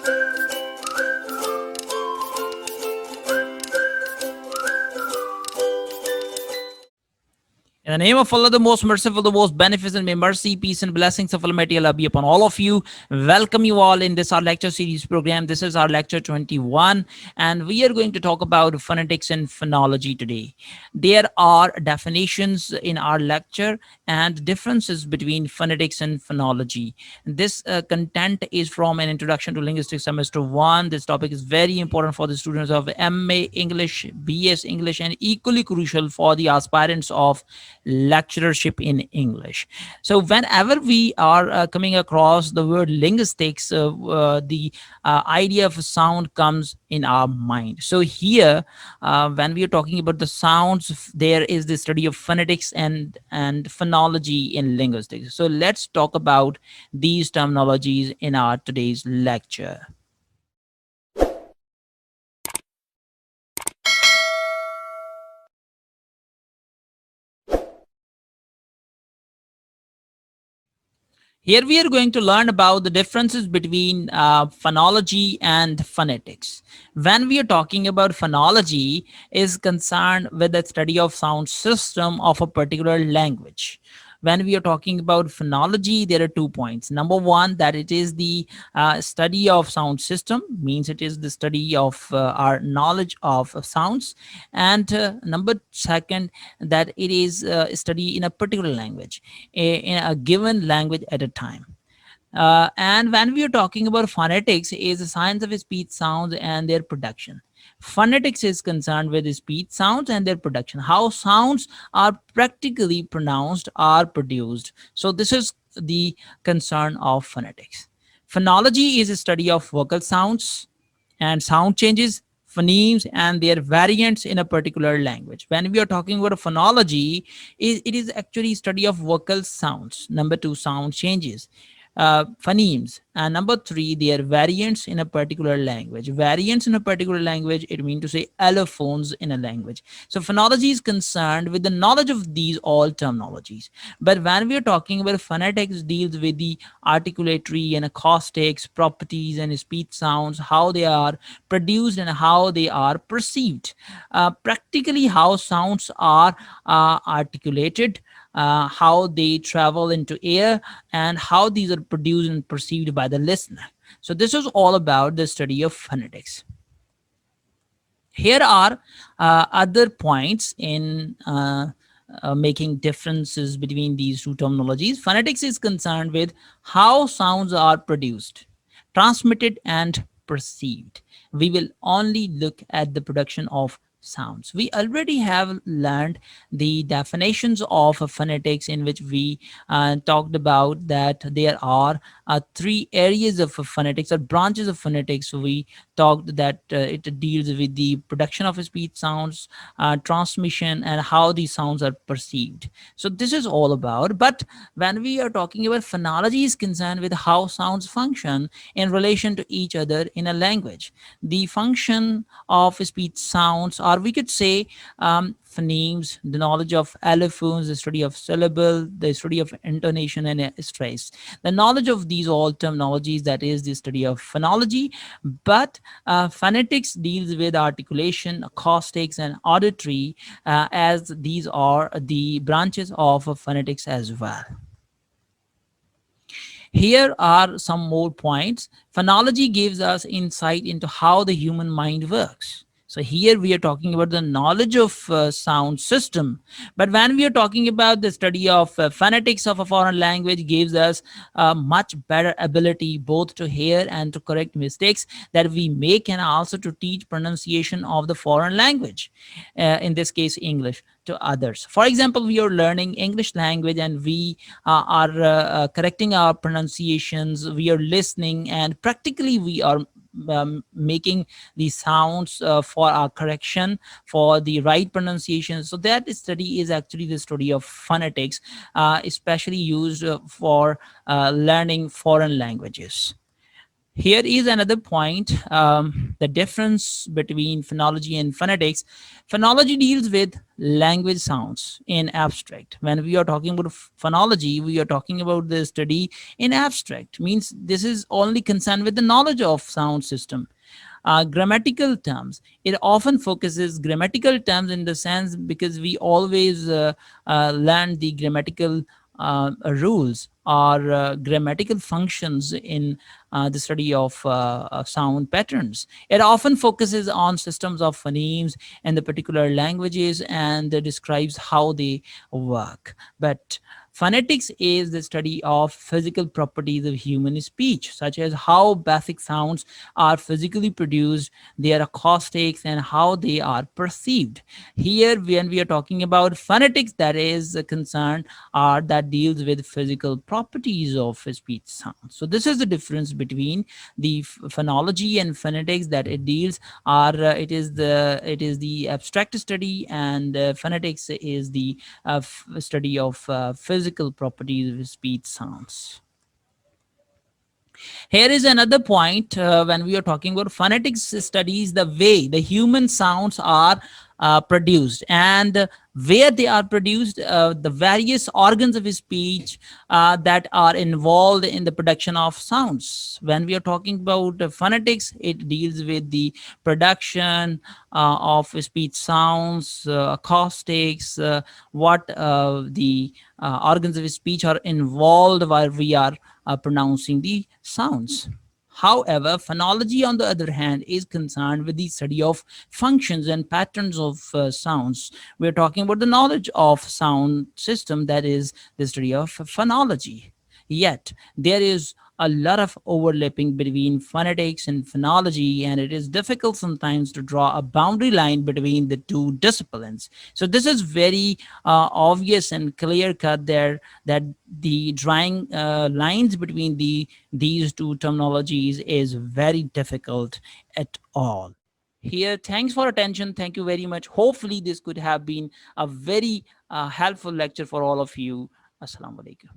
In the name of Allah, the most merciful, the most beneficent, may mercy, peace, and blessings of Almighty Allah be upon all of you. Welcome you all in this our lecture series program. This is our lecture 21, and we are going to talk about phonetics and phonology today. There are definitions in our lecture and differences between phonetics and phonology. This content is from an introduction to linguistics semester 1. This topic is very important for the students of MA English, BS English, and equally crucial for the aspirants of lecturership in English. So whenever we are coming across the word linguistics, the idea of sound comes in our mind. So here, when we are talking about the sounds, there is the study of phonetics and phonology in linguistics. So let's talk about these terminologies in our today's lecture. Here we are going to learn about the differences between phonology and phonetics. When we are talking about phonology, is concerned with the study of sound system of a particular language. When we are talking about phonology, there are 2 points. Number one, that it is the study of sound system, means it is the study of our knowledge of sounds. And number second, that it is a study in a particular language, in a given language at a time. And when we are talking about phonetics, is the science of speech sounds and their production. Phonetics is concerned with speech sounds and their production, how sounds are practically pronounced or produced. So this is the concern of phonetics. Phonology is a study of vocal sounds and sound changes, phonemes, and their variants in a particular language. When we are talking about phonology, it is actually study of vocal sounds. Number two, sound changes, phonemes, and number three, their variants in a particular language. Variants in a particular language, it means to say allophones in a language. So phonology is concerned with the knowledge of these all terminologies. But when we are talking about phonetics, deals with the articulatory and acoustics properties and speech sounds, how they are produced and how they are perceived. Practically, how sounds are articulated, how they travel into air, and how these are produced and perceived by the listener. So this is all about the study of phonetics. Here are other points in making differences between these two terminologies. Phonetics is concerned with how sounds are produced, transmitted, and perceived. We will only look at the production of sounds. We already have learned the definitions of phonetics, in which we talked about that there are three areas of phonetics or branches of phonetics. So we talked that it deals with the production of speech sounds, transmission, and how these sounds are perceived. So this is all about. But when we are talking about phonology, is concerned with how sounds function in relation to each other in a language. The function of speech sounds, or we could say phonemes, the knowledge of allophones, the study of syllable, the study of intonation and stress. The knowledge of these all terminologies, that is the study of phonology. But phonetics deals with articulation, acoustics, and auditory, as these are the branches of phonetics as well. Here are some more points. Phonology gives us insight into how the human mind works. So here we are talking about the knowledge of sound system. But when we are talking about the study of phonetics of a foreign language, gives us a much better ability both to hear and to correct mistakes that we make, and also to teach pronunciation of the foreign language, in this case English, to others. For example, we are learning English language and we are correcting our pronunciations, we are listening, and practically we are making the sounds for our correction, for the right pronunciation. So that study is actually the study of phonetics, especially used for learning foreign languages. Here is another point, the difference between phonology and phonetics. Phonology deals with language sounds in abstract. When we are talking about phonology, we are talking about the study in abstract, means this is only concerned with the knowledge of sound system. Grammatical terms, it often focuses grammatical terms in the sense because we always learn the grammatical rules or grammatical functions in the study of sound patterns. It often focuses on systems of phonemes in the particular languages and describes how they work. But phonetics is the study of physical properties of human speech, such as how basic sounds are physically produced, their acoustics, and how they are perceived. Here, when we are talking about phonetics, that is a concern or that deals with physical properties of speech sounds. So this is the difference between the phonology and phonetics, that it deals, or it is the abstract study, and phonetics is the study of physical properties of speech sounds. Here is another point, when we are talking about phonetics studies the way the human sounds are produced and where they are produced, the various organs of speech that are involved in the production of sounds. When we are talking about phonetics, it deals with the production of speech sounds, acoustics, what the organs of speech are involved while we are pronouncing the sounds. However, phonology, on the other hand, is concerned with the study of functions and patterns of sounds. We're talking about the knowledge of sound system, that is the study of phonology. Yet, there is a lot of overlapping between phonetics and phonology, and it is difficult sometimes to draw a boundary line between the two disciplines. So, this is very obvious and clear cut there, that the drawing lines between these two terminologies is very difficult at all. Here, thanks for attention. Thank you very much. Hopefully, this could have been a very helpful lecture for all of you. Assalamu alaikum.